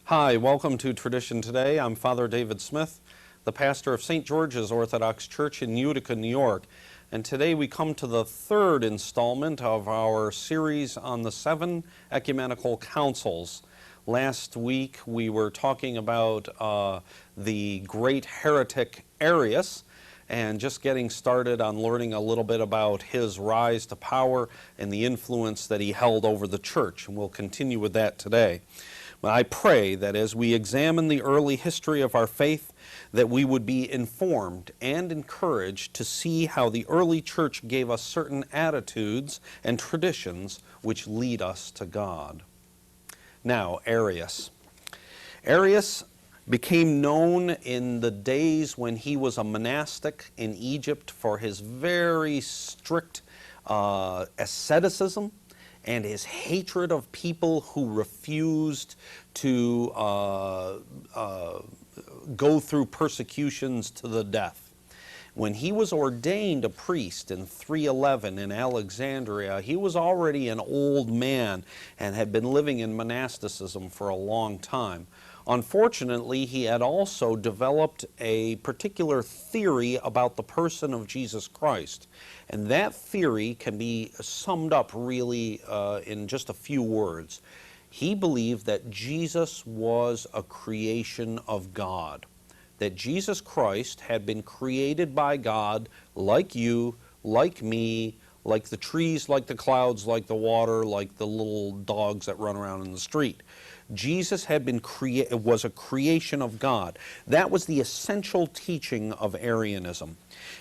Hi, welcome to Tradition Today. I'm Father David Smith, the pastor of St. George's Orthodox Church in Utica, New York. And today we come to the third installment of our series on the Seven Ecumenical Councils. Last week we were talking about the great heretic Arius, and just getting started on learning a little bit about his rise to power and the influence that he held over the church. And we'll continue with that today. I pray that as we examine the early history of our faith, that we would be informed and encouraged to see how the early church gave us certain attitudes and traditions which lead us to God. Now, Arius. Arius became known in the days when he was a monastic in Egypt for his very strict asceticism and his hatred of people who refused to go through persecutions to the death. When he was ordained a priest in 311 in Alexandria, he was already an old man and had been living in monasticism for a long time. Unfortunately, he had also developed a particular theory about the person of Jesus Christ. And that theory can be summed up really in just a few words. He believed that Jesus was a creation of God, that Jesus Christ had been created by God like you, like me, like the trees, like the clouds, like the water, like the little dogs that run around in the street. Jesus had been was a creation of God. That was the essential teaching of Arianism.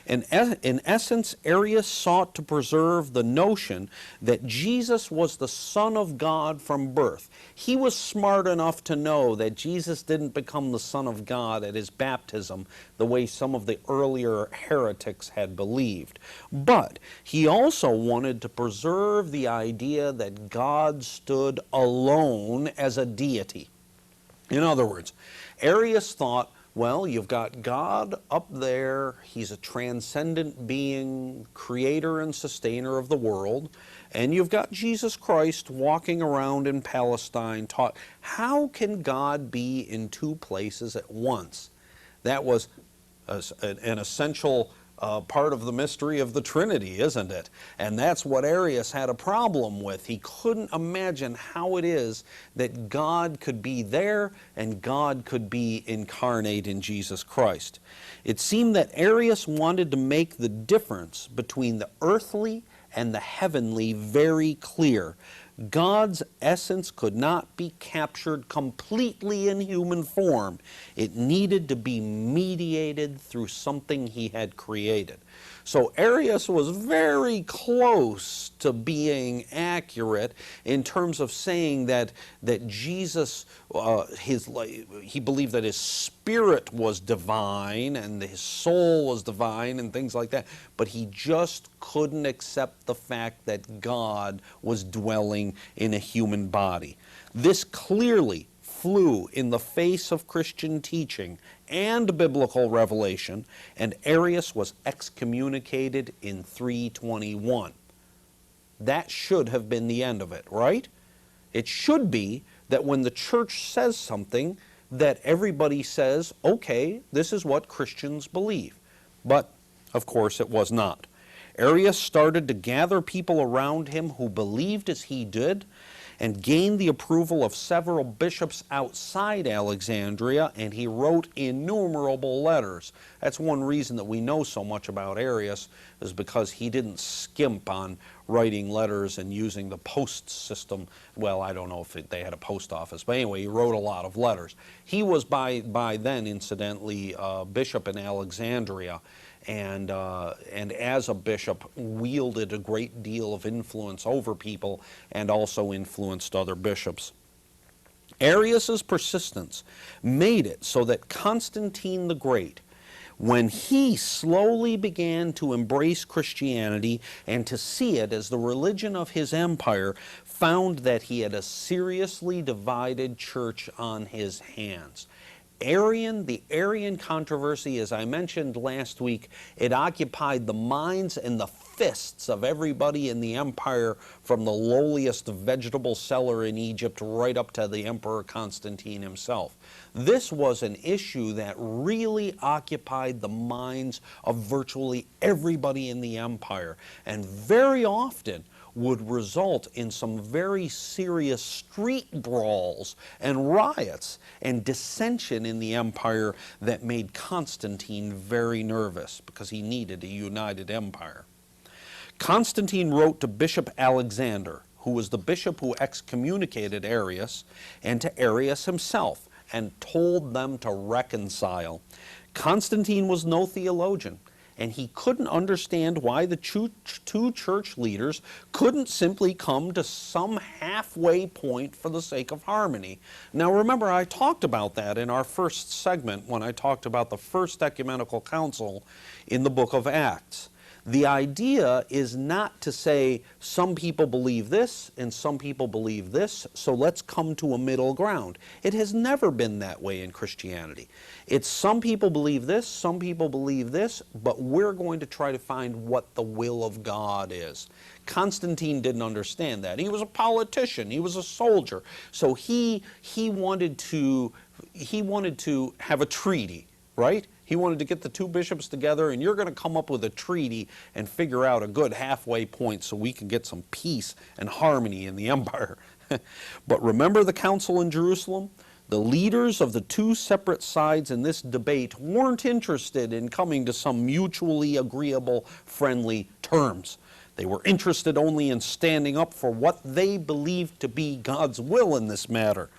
And in essence, Arius sought to preserve the notion that Jesus was the Son of God from birth. He was smart enough to know that Jesus didn't become the Son of God at his baptism the way some of the earlier heretics had believed. But he also wanted to preserve the idea that God stood alone as a deity. In other words, Arius thought, well, you've got God up there. He's a transcendent being, creator and sustainer of the world. And you've got Jesus Christ walking around in Palestine taught. How can God be in two places at once? That was an essential part of the mystery of the Trinity, isn't it? And that's what Arius had a problem with. He couldn't imagine how it is that God could be there and God could be incarnate in Jesus Christ. It seemed that Arius wanted to make the difference between the earthly and the heavenly very clear. God's essence could not be captured completely in human form. It needed to be mediated through something he had created. So Arius was very close to being accurate in terms of saying that Jesus, he believed that his spirit was divine and his soul was divine and things like that, but he just couldn't accept the fact that God was dwelling in a human body. This clearly flew in the face of Christian teaching and biblical revelation, and Arius was excommunicated in 321. That should have been the end of it, right? It should be that when the church says something, that everybody says, okay, this is what Christians believe. But, of course, it was not. Arius started to gather people around him who believed as he did, and gained the approval of several bishops outside Alexandria, and he wrote innumerable letters. That's one reason that we know so much about Arius, is because he didn't skimp on writing letters and using the post system. Well, I don't know if they had a post office, but anyway, he wrote a lot of letters. He was by then, incidentally, bishop in Alexandria, and as a bishop wielded a great deal of influence over people and also influenced other bishops. Arius's persistence made it so that Constantine the Great, when he slowly began to embrace Christianity and to see it as the religion of his empire, found that he had a seriously divided church on his hands. The Arian controversy, as I mentioned last week, it occupied the minds and the fists of everybody in the empire, from the lowliest vegetable seller in Egypt right up to the Emperor Constantine himself. This was an issue that really occupied the minds of virtually everybody in the empire, and very often would result in some very serious street brawls and riots and dissension in the empire that made Constantine very nervous, because he needed a united empire. Constantine wrote to Bishop Alexander, who was the bishop who excommunicated Arius, and to Arius himself, and told them to reconcile. Constantine was no theologian, and he couldn't understand why the two church leaders couldn't simply come to some halfway point for the sake of harmony. Now remember, I talked about that in our first segment when I talked about the First Ecumenical Council in the book of Acts. The idea is not to say some people believe this and some people believe this, so let's come to a middle ground. It has never been that way in Christianity. It's some people believe this, some people believe this, but we're going to try to find what the will of God is. Constantine didn't understand that. He was a politician, he was a soldier, so he wanted to have a treaty, right? He wanted to get the two bishops together, and you're going to come up with a treaty and figure out a good halfway point so we can get some peace and harmony in the empire. But remember the council in Jerusalem? The leaders of the two separate sides in this debate weren't interested in coming to some mutually agreeable, friendly terms. They were interested only in standing up for what they believed to be God's will in this matter.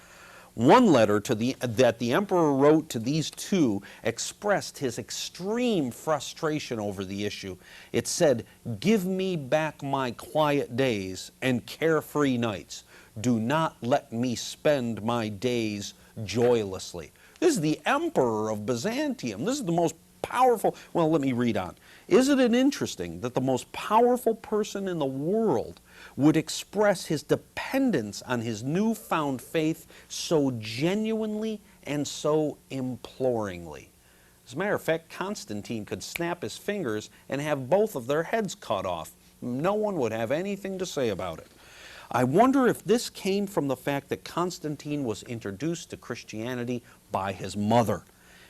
One letter that the emperor wrote to these two expressed his extreme frustration over the issue. It said, "Give me back my quiet days and carefree nights. Do not let me spend my days joylessly." This is the emperor of Byzantium. This is the most powerful. Well, let me read on. Isn't it interesting that the most powerful person in the world would express his dependence on his newfound faith so genuinely and so imploringly? As a matter of fact, Constantine could snap his fingers and have both of their heads cut off. No one would have anything to say about it. I wonder if this came from the fact that Constantine was introduced to Christianity by his mother.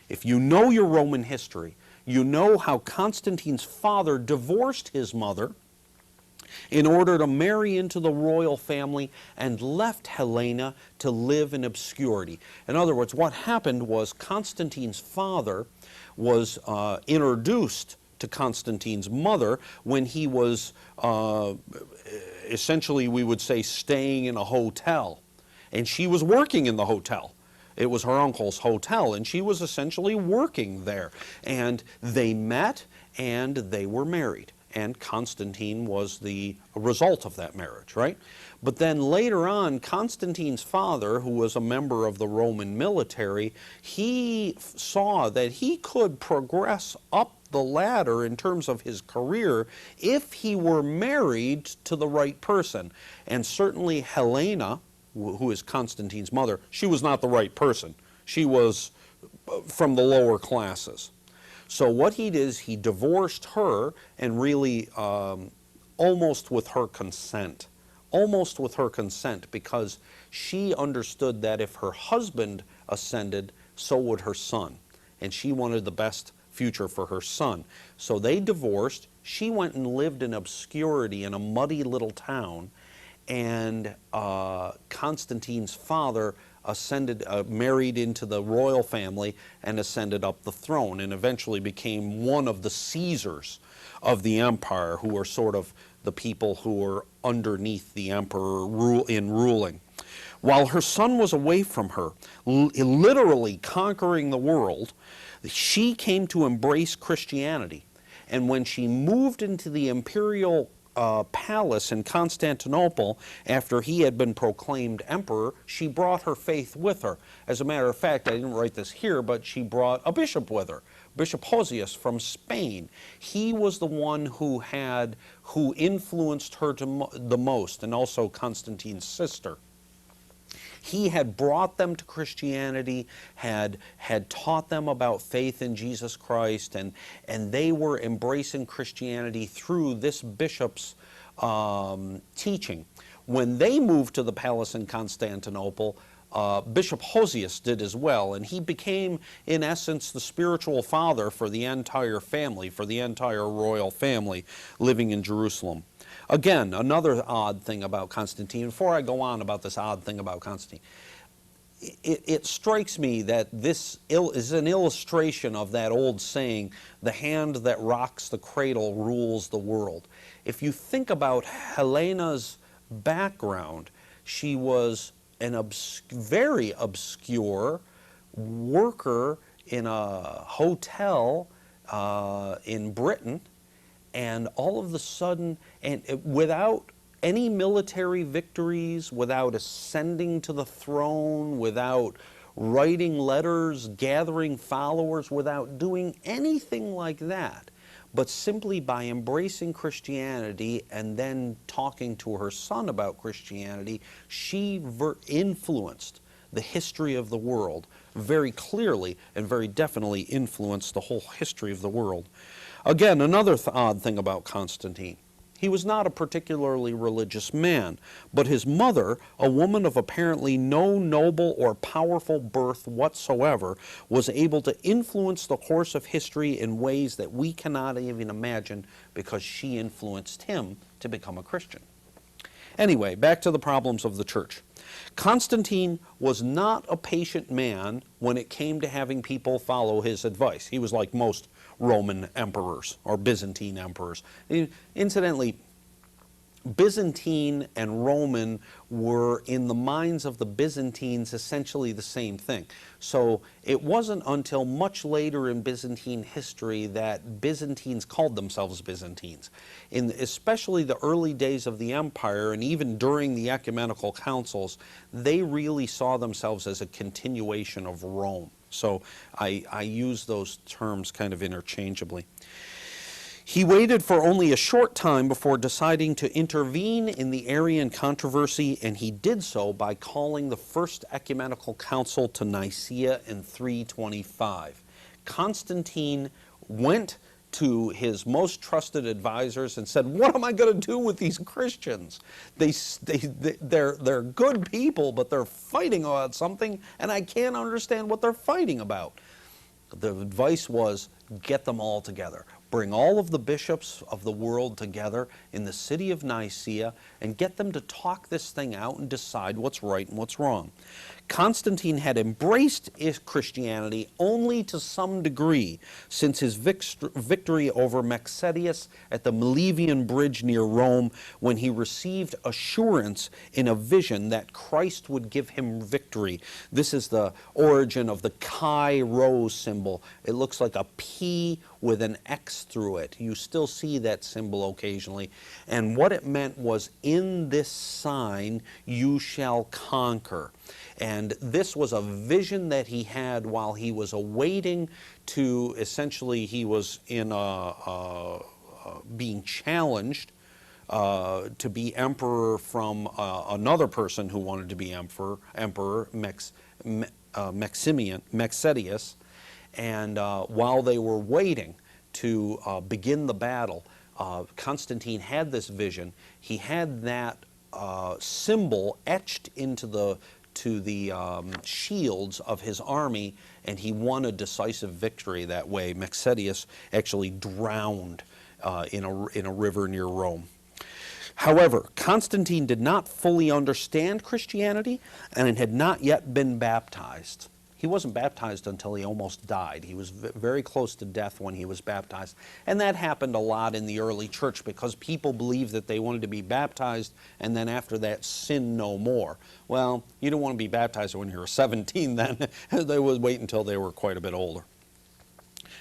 If you know your Roman history, you know how Constantine's father divorced his mother in order to marry into the royal family and left Helena to live in obscurity. In other words, what happened was Constantine's father was introduced to Constantine's mother when he was essentially, we would say, staying in a hotel. And she was working in the hotel. It was her uncle's hotel, and she was essentially working there. And they met, and they were married. And Constantine was the result of that marriage, right? But then later on, Constantine's father, who was a member of the Roman military, he saw that he could progress up the ladder in terms of his career if he were married to the right person. And certainly Helena, who is Constantine's mother, she was not the right person. She was from the lower classes. So what he did is he divorced her, and really almost with her consent. Almost with her consent, because she understood that if her husband ascended, so would her son. And she wanted the best future for her son. So they divorced. She went and lived in obscurity in a muddy little town, and Constantine's father ascended, married into the royal family and ascended up the throne, and eventually became one of the Caesars of the empire, who are sort of the people who were underneath the emperor in ruling. While her son was away from her, literally conquering the world, she came to embrace Christianity. And when she moved into the imperial palace in Constantinople, after he had been proclaimed emperor, she brought her faith with her. As a matter of fact, I didn't write this here, but she brought a bishop with her, Bishop Hosius from Spain. He was the one who influenced her the most, and also Constantine's sister. He had brought them to Christianity, had taught them about faith in Jesus Christ, and they were embracing Christianity through this bishop's teaching. When they moved to the palace in Constantinople, Bishop Hosius did as well, and he became, in essence, the spiritual father for the entire family, for the entire royal family living in Jerusalem. Again, another odd thing about Constantine, before I go on about this odd thing about Constantine, it strikes me that this is an illustration of that old saying, the hand that rocks the cradle rules the world. If you think about Helena's background, she was an very obscure worker in a hotel in Britain, and all of a sudden, and without any military victories, without ascending to the throne, without writing letters, gathering followers, without doing anything like that, but simply by embracing Christianity and then talking to her son about Christianity, she influenced the history of the world very clearly and very definitely influenced the whole history of the world. Again, another odd thing about Constantine. He was not a particularly religious man, but his mother, a woman of apparently no noble or powerful birth whatsoever, was able to influence the course of history in ways that we cannot even imagine, because she influenced him to become a Christian. Anyway, back to the problems of the church. Constantine was not a patient man when it came to having people follow his advice. He was like most Roman emperors or Byzantine emperors. Incidentally, Byzantine and Roman were, in the minds of the Byzantines, essentially the same thing. So it wasn't until much later in Byzantine history that Byzantines called themselves Byzantines. In especially the early days of the empire, and even during the ecumenical councils, they really saw themselves as a continuation of Rome. So I use those terms kind of interchangeably. He waited for only a short time before deciding to intervene in the Arian controversy, and he did so by calling the First Ecumenical Council to Nicaea in 325. Constantine went to his most trusted advisors and said, "What am I going to do with these Christians? They're good people, but they're fighting about something, and I can't understand what they're fighting about." The advice was, get them all together. Bring all of the bishops of the world together in the city of Nicaea and get them to talk this thing out and decide what's right and what's wrong. Constantine had embraced Christianity only to some degree since his victory over Maxentius at the Milvian Bridge near Rome, when he received assurance in a vision that Christ would give him victory. This is the origin of the Chi Rho symbol. It looks like a P with an X through it. You still see that symbol occasionally. And what it meant was, in this sign you shall conquer. And this was a vision that he had while he was awaiting to, essentially, he was in being challenged to be emperor from another person who wanted to be emperor Maxentius. And while they were waiting to begin the battle, Constantine had this vision. He had that symbol etched into the shields of his army, and he won a decisive victory that way. Maxentius actually drowned in a river near Rome. However, Constantine did not fully understand Christianity, and it had not yet been baptized. He wasn't baptized until he almost died. He was very close to death when he was baptized. And that happened a lot in the early church because people believed that they wanted to be baptized and then after that sin no more. Well, you don't want to be baptized when you were 17 then. They would wait until they were quite a bit older.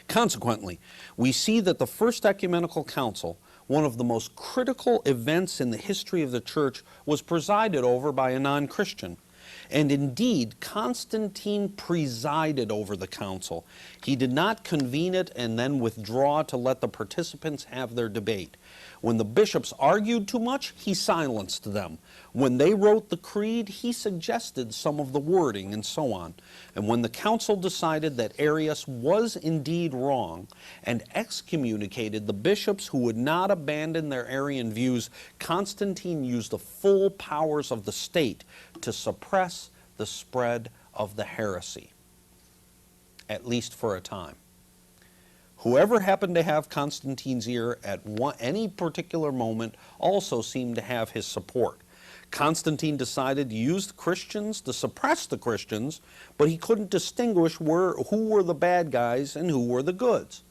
Consequently, we see that the First Ecumenical Council, one of the most critical events in the history of the church, was presided over by a non-Christian. And indeed, Constantine presided over the council. He did not convene it and then withdraw to let the participants have their debate. When the bishops argued too much, he silenced them. When they wrote the creed, he suggested some of the wording and so on. And when the council decided that Arius was indeed wrong and excommunicated the bishops who would not abandon their Arian views, Constantine used the full powers of the state to suppress the spread of the heresy, at least for a time. Whoever happened to have Constantine's ear at any particular moment also seemed to have his support. Constantine decided to use the Christians to suppress the Christians, but he couldn't distinguish who were the bad guys and who were the goods.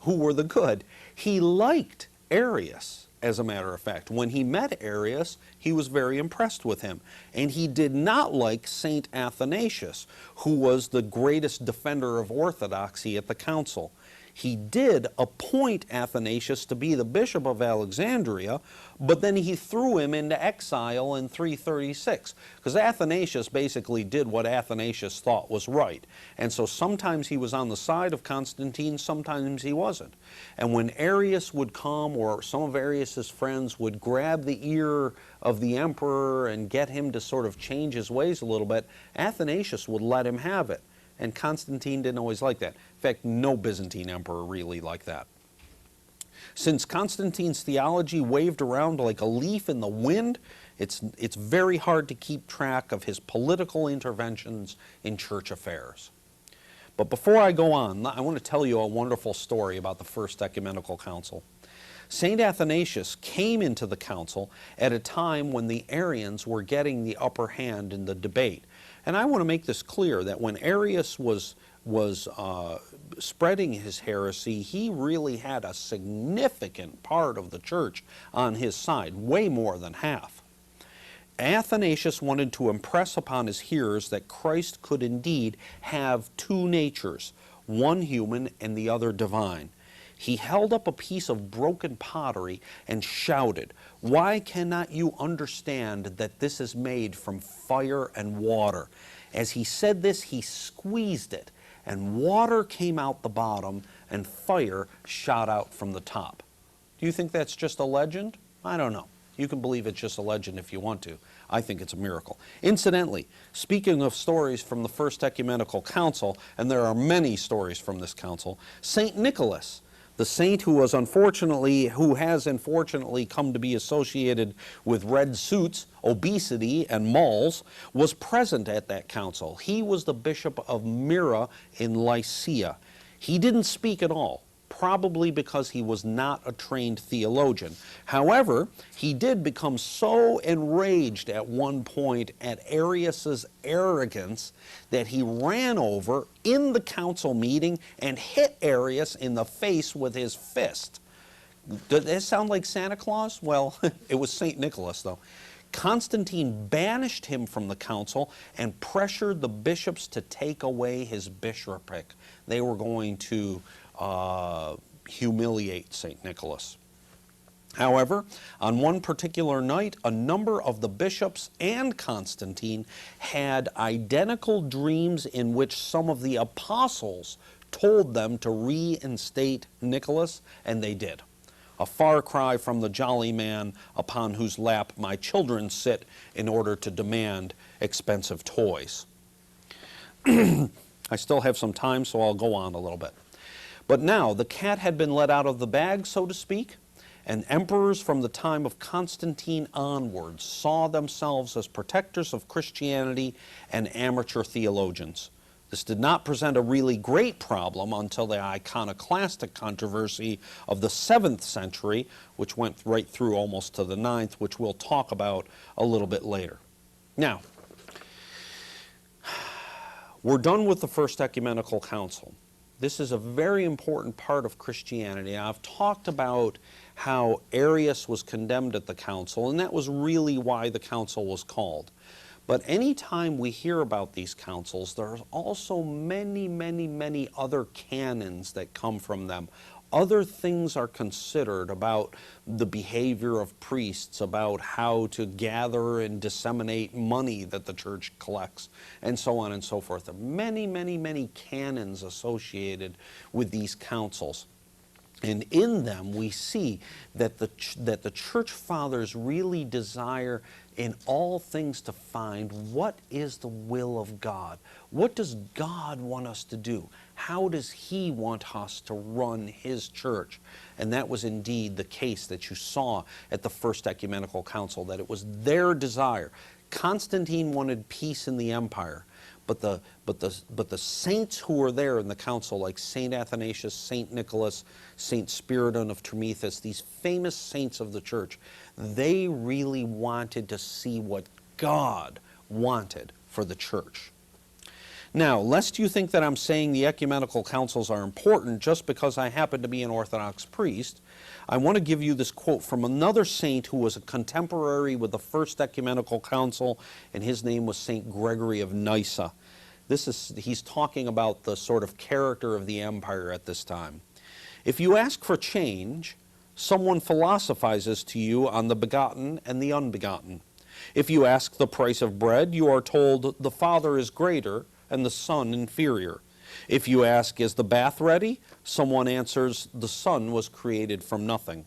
Who were the good? He liked Arius, as a matter of fact. When he met Arius, he was very impressed with him. And he did not like Saint Athanasius, who was the greatest defender of orthodoxy at the council. He did appoint Athanasius to be the bishop of Alexandria, but then he threw him into exile in 336, because Athanasius basically did what Athanasius thought was right. And so sometimes he was on the side of Constantine, sometimes he wasn't. And when Arius would come, or some of Arius's friends would grab the ear of the emperor and get him to sort of change his ways a little bit, Athanasius would let him have it. And Constantine didn't always like that. In fact, no Byzantine emperor really liked that. Since Constantine's theology waved around like a leaf in the wind, it's very hard to keep track of his political interventions in church affairs. But before I go on, I want to tell you a wonderful story about the First Ecumenical Council. St. Athanasius came into the council at a time when the Arians were getting the upper hand in the debate. And I want to make this clear, that when Arius was spreading his heresy, he really had a significant part of the church on his side, way more than half. Athanasius wanted to impress upon his hearers that Christ could indeed have two natures, one human and the other divine. He held up a piece of broken pottery and shouted, "Why cannot you understand that this is made from fire and water?" As he said this, he squeezed it, and water came out the bottom, and fire shot out from the top. Do you think that's just a legend? I don't know. You can believe it's just a legend if you want to. I think it's a miracle. Incidentally, speaking of stories from the First Ecumenical Council, and there are many stories from this council, St. Nicholas, the saint who has unfortunately come to be associated with red suits, obesity, and malls, was present at that council. He was the bishop of Myra in Lycia. He didn't speak at all, probably because he was not a trained theologian. However, he did become so enraged at one point at Arius's arrogance that he ran over in the council meeting and hit Arius in the face with his fist. Does that sound like Santa Claus? Well, it was St. Nicholas, though. Constantine banished him from the council and pressured the bishops to take away his bishopric. They were going to humiliate St. Nicholas. However, on one particular night, a number of the bishops and Constantine had identical dreams in which some of the apostles told them to reinstate Nicholas, and they did. A far cry from the jolly man upon whose lap my children sit in order to demand expensive toys. I still have some time, so I'll go on a little bit. But now the cat had been let out of the bag, so to speak, and emperors from the time of Constantine onwards saw themselves as protectors of Christianity and amateur theologians. This did not present a really great problem until the iconoclastic controversy of the 7th century, which went right through almost to the 9th, which we'll talk about a little bit later. Now, we're done with the First Ecumenical Council. This is a very important part of Christianity. I've talked about how Arius was condemned at the council, and that was really why the council was called. But any time we hear about these councils, there are also many other canons that come from them. Other things are considered about the behavior of priests, about how to gather and disseminate money that the church collects, and so on and so forth. There are many canons associated with these councils. And in them we see that the church fathers really desire in all things to find what is the will of God. What does God want us to do? How does He want us to run His church? And that was indeed the case that you saw at the First Ecumenical Council, that it was their desire. Constantine wanted peace in the empire. But the saints who were there in the council, like St. Athanasius, St. Nicholas, St. Spiridon of Trimethus, these famous saints of the church, they really wanted to see what God wanted for the church. Now, lest you think that I'm saying the ecumenical councils are important just because I happen to be an Orthodox priest, I want to give you this quote from another saint who was a contemporary with the First Ecumenical Council, and his name was St. Gregory of Nyssa. He's talking about the sort of character of the empire at this time. If you ask for change, someone philosophizes to you on the begotten and the unbegotten. If you ask the price of bread, you are told the Father is greater and the Son inferior. If you ask, is the bath ready? Someone answers, the Son was created from nothing.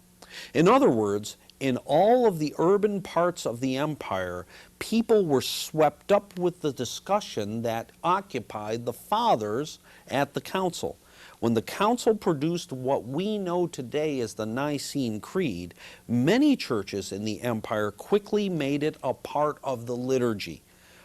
In other words, in all of the urban parts of the empire, people were swept up with the discussion that occupied the fathers at the council. When the council produced what we know today as the Nicene Creed, many churches in the empire quickly made it a part of the liturgy.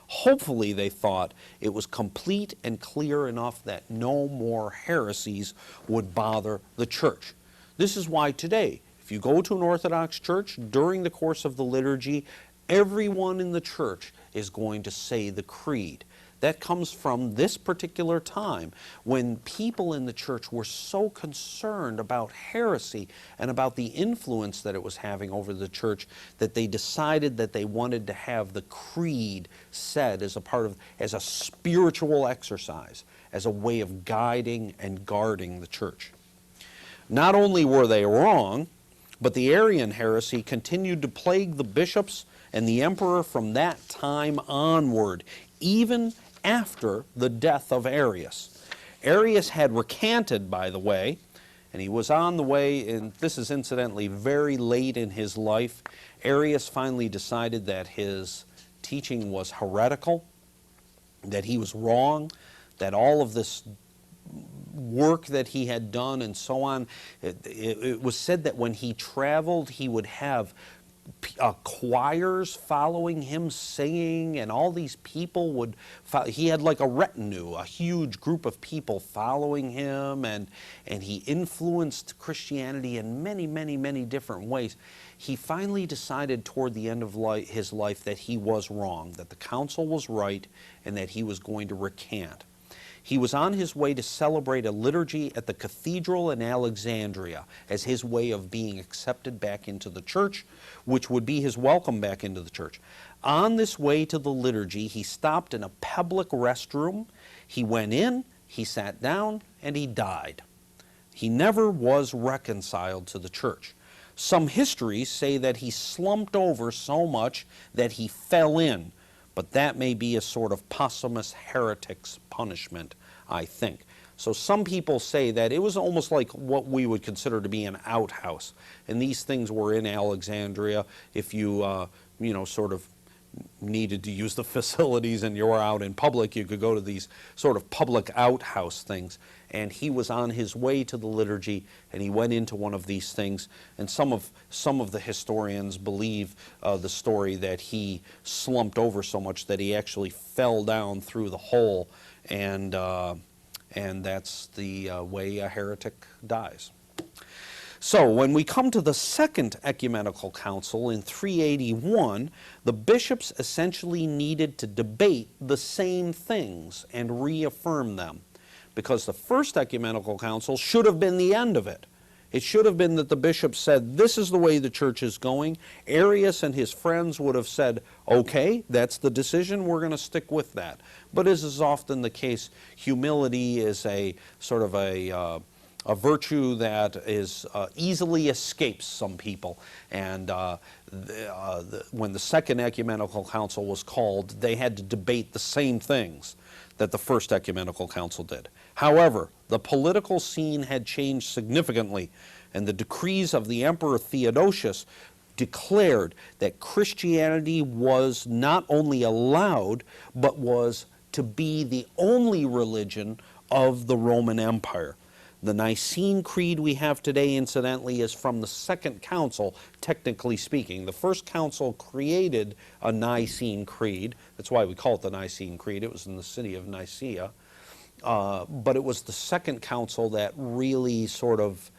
Hopefully, they thought it was complete and clear enough that no more heresies would bother the church. This is why today, if you go to an Orthodox church during the course of the liturgy, everyone in the church is going to say the creed. That comes from this particular time when people in the church were so concerned about heresy and about the influence that it was having over the church that they decided that they wanted to have the creed said as a spiritual exercise, as a way of guiding and guarding the church. Not only were they wrong, but the Arian heresy continued to plague the bishops and the emperor from that time onward, even after the death of Arius. Arius had recanted, by the way, and he was on the way, and this is incidentally very late in his life. Arius finally decided that his teaching was heretical, that he was wrong, that all of this work that he had done and so on, it was said that when he traveled, he would have choirs following him singing, and all these people would he had like a retinue, a huge group of people following him, and he influenced Christianity in many different ways. He finally decided toward the end of his life that he was wrong, that the council was right, and that he was going to recant. He was on his way to celebrate a liturgy at the cathedral in Alexandria as his way of being accepted back into the church, which would be his welcome back into the church. On this way to the liturgy, he stopped in a public restroom. He went in, he sat down, and he died. He never was reconciled to the church. Some histories say that he slumped over so much that he fell in, but that may be a sort of posthumous heretic's punishment, I think. So some people say that it was almost like what we would consider to be an outhouse. And these things were in Alexandria. If you, sort of needed to use the facilities and you were out in public, you could go to these sort of public outhouse things. And he was on his way to the liturgy, and he went into one of these things. And some of the historians believe the story that he slumped over so much that he actually fell down through the hole, and that's the way a heretic dies. So when we come to the Second Ecumenical Council in 381, the bishops essentially needed to debate the same things and reaffirm them, because the First Ecumenical Council should have been the end of it. It should have been that the bishops said, this is the way the church is going. Arius and his friends would have said, okay, that's the decision, we're going to stick with that. But as is often the case, humility is a sort of a virtue that is easily escapes some people. And when the Second Ecumenical Council was called, they had to debate the same things that the First Ecumenical Council did. However, the political scene had changed significantly And the decrees of the Emperor Theodosius declared that Christianity was not only allowed, but was to be the only religion of the Roman Empire. The Nicene Creed we have today, incidentally, is from the Second Council, technically speaking. The First Council created a Nicene Creed. That's why we call it the Nicene Creed. It was in the city of Nicaea. But it was the Second Council that really sort of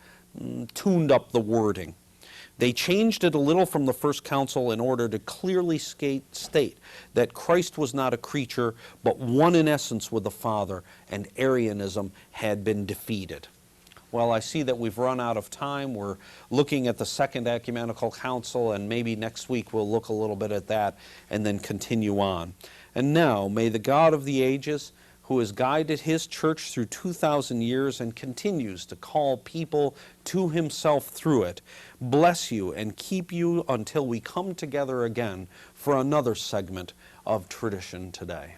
tuned up the wording. They changed it a little from the First Council in order to clearly state that Christ was not a creature, but one in essence with the Father, and Arianism had been defeated. Well, I see that we've run out of time. We're looking at the Second Ecumenical Council, and maybe next week we'll look a little bit at that and then continue on. And now, may the God of the ages, who has guided his church through 2,000 years and continues to call people to himself through it, bless you and keep you until we come together again for another segment of Tradition Today.